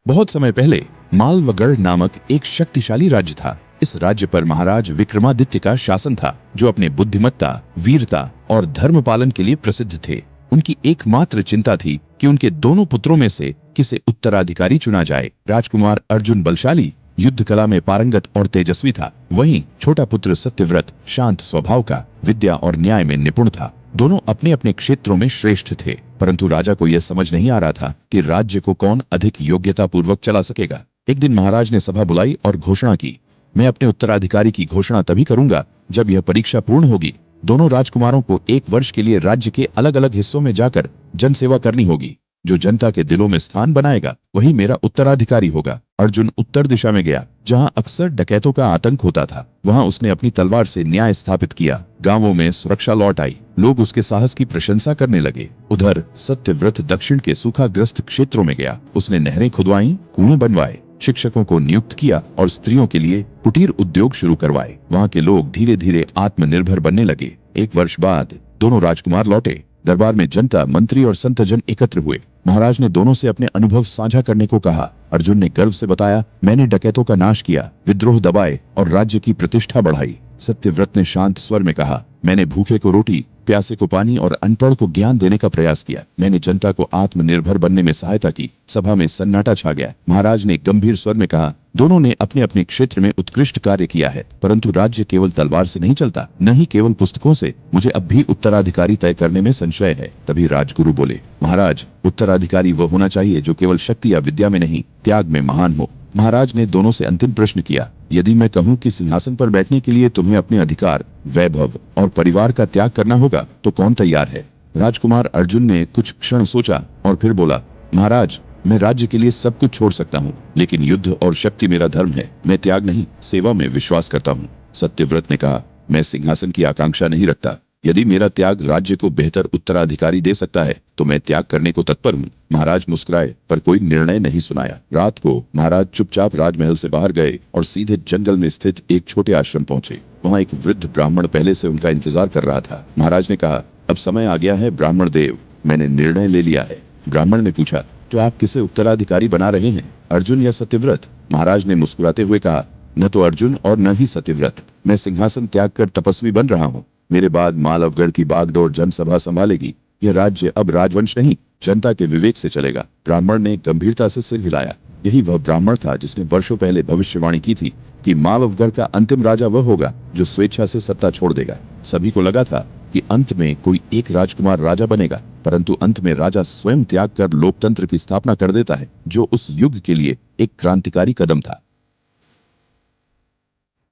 बहुत समय पहले मालवगढ़ नामक एक शक्तिशाली राज्य था। इस राज्य पर महाराज विक्रमादित्य का शासन था, जो अपने बुद्धिमत्ता, वीरता और धर्म पालन के लिए प्रसिद्ध थे। उनकी एकमात्र चिंता थी कि उनके दोनों पुत्रों में से किसे उत्तराधिकारी चुना जाए। राजकुमार अर्जुन बलशाली, युद्ध कला में पारंगत और तेजस्वी था। वहीं छोटा पुत्र सत्यव्रत शांत स्वभाव का, विद्या और न्याय में निपुण था। दोनों अपने अपने क्षेत्रों में श्रेष्ठ थे, परंतु राजा को यह समझ नहीं आ रहा था कि राज्य को कौन अधिक योग्यता पूर्वक चला सकेगा। एक दिन महाराज ने सभा बुलाई और घोषणा की, मैं अपने उत्तराधिकारी की घोषणा तभी करूंगा जब यह परीक्षा पूर्ण होगी। दोनों राजकुमारों को 1 वर्ष के लिए राज्य के अलग अलग हिस्सों में जाकर जनसेवा करनी होगी। जो जनता के दिलों में स्थान बनाएगा वही मेरा उत्तराधिकारी होगा। अर्जुन उत्तर दिशा में गया, जहां अक्सर डकैतों का आतंक होता था। वहां उसने अपनी तलवार से न्याय स्थापित किया। गांवों में सुरक्षा लौट आई। लोग उसके साहस की प्रशंसा करने लगे। उधर सत्यव्रत दक्षिण के सूखाग्रस्त क्षेत्रों में गया। उसने नहरें खुदवाई, कुएं बनवाए, शिक्षकों को नियुक्त किया और स्त्रियों के लिए कुटीर उद्योग शुरू करवाए। वहाँ के लोग धीरे धीरे आत्मनिर्भर बनने लगे। 1 वर्ष बाद दोनों राजकुमार लौटे। दरबार में जनता, मंत्री और संतजन एकत्र हुए। महाराज ने दोनों से अपने अनुभव साझा करने को कहा। अर्जुन ने गर्व से बताया, मैंने डकैतों का नाश किया, विद्रोह दबाए और राज्य की प्रतिष्ठा बढ़ाई। सत्यव्रत ने शांत स्वर में कहा, मैंने भूखे को रोटी, प्यासे को पानी और अनपढ़ को ज्ञान देने का प्रयास किया। मैंने जनता को आत्मनिर्भर बनने में सहायता की। सभा में सन्नाटा छा गया। महाराज ने गंभीर स्वर में कहा, दोनों ने अपने अपने क्षेत्र में उत्कृष्ट कार्य किया है, परंतु राज्य केवल तलवार से नहीं चलता, न ही केवल पुस्तकों से। मुझे अब भी उत्तराधिकारी तय करने में संशय है। तभी राजगुरु बोले, महाराज, उत्तराधिकारी वह होना चाहिए जो केवल शक्ति या विद्या में नहीं, त्याग में महान हो। महाराज ने दोनों से अंतिम प्रश्न किया, यदि मैं कहूं कि सिंहासन पर बैठने के लिए तुम्हें अपने अधिकार, वैभव और परिवार का त्याग करना होगा, तो कौन तैयार है? राजकुमार अर्जुन ने कुछ क्षण सोचा और फिर बोला, महाराज, मैं राज्य के लिए सब कुछ छोड़ सकता हूँ, लेकिन युद्ध और शक्ति मेरा धर्म है। मैं त्याग नहीं, सेवा में विश्वास करता हूँ। सत्यव्रत ने कहा, मैं सिंहासन की आकांक्षा नहीं रखता। यदि मेरा त्याग राज्य को बेहतर उत्तराधिकारी दे सकता है तो मैं त्याग करने को तत्पर हूँ। महाराज मुस्कुराए, पर कोई निर्णय नहीं सुनाया। रात को महाराज चुपचाप राजमहल से बाहर गए और सीधे जंगल में स्थित एक छोटे आश्रम पहुंचे। वहाँ एक वृद्ध ब्राह्मण पहले से उनका इंतजार कर रहा था। महाराज ने कहा, अब समय आ गया है ब्राह्मण देव, मैंने निर्णय ले लिया है। ब्राह्मण ने पूछा, तो आप किसे उत्तराधिकारी बना रहे हैं, अर्जुन या सत्यव्रत? महाराज ने मुस्कुराते हुए कहा, न तो अर्जुन और न ही सत्यव्रत। मैं सिंहासन त्याग कर तपस्वी बन रहा हूँ। मेरे बाद मालवगढ़ की बागडोर जनसभा संभालेगी। यह राज्य अब राजवंश नहीं, जनता के विवेक से चलेगा। ब्राह्मण ने गंभीरता से सिर हिलाया। यही वह ब्राह्मण था जिसने वर्षों पहले भविष्यवाणी की थी कि मालवगढ़ का अंतिम राजा वह होगा जो स्वेच्छा से सत्ता छोड़ देगा। सभी को लगा था कि अंत में कोई एक राजकुमार राजा बनेगा, परंतु अंत में राजा स्वयं त्याग कर लोकतंत्र की स्थापना कर देता है, जो उस युग के लिए एक क्रांतिकारी कदम था।